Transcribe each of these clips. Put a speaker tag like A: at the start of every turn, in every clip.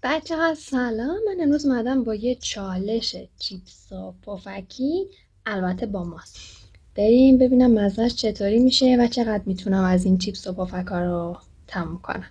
A: بچه ها سلام. من امروز اومدم با یه چالش چیپس و پفکی، البته با ماست. بریم ببینم مزهش چطوری میشه و چقدر میتونم از این چیپس و پفکا رو تموم کنم.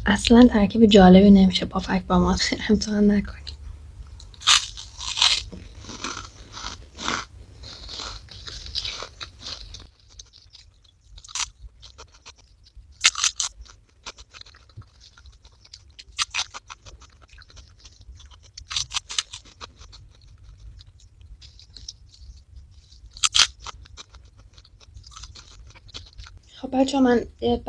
A: اصلا ترکیب جالبی نمیشه پفک با ماست. خیلی امتحان نکنیم. خب بچه من یه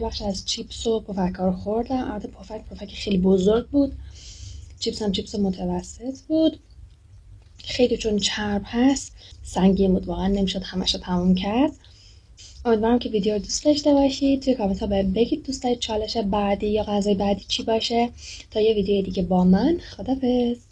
A: بخش از چیپس و پفکا رو خوردم. البته پفک خیلی بزرگ بود، چیپس هم چیپس متوسط بود. خیلی چون چرب هست سنگین بود، واقعا نمیشد همش رو تموم کرد. امیدوارم که ویدیو رو دوست داشته باشید. توی کامنت ها بگید دوست دارید چالش بعدی یا غذای بعدی چی باشه. تا یه ویدیو دیگه با من. خدافظ.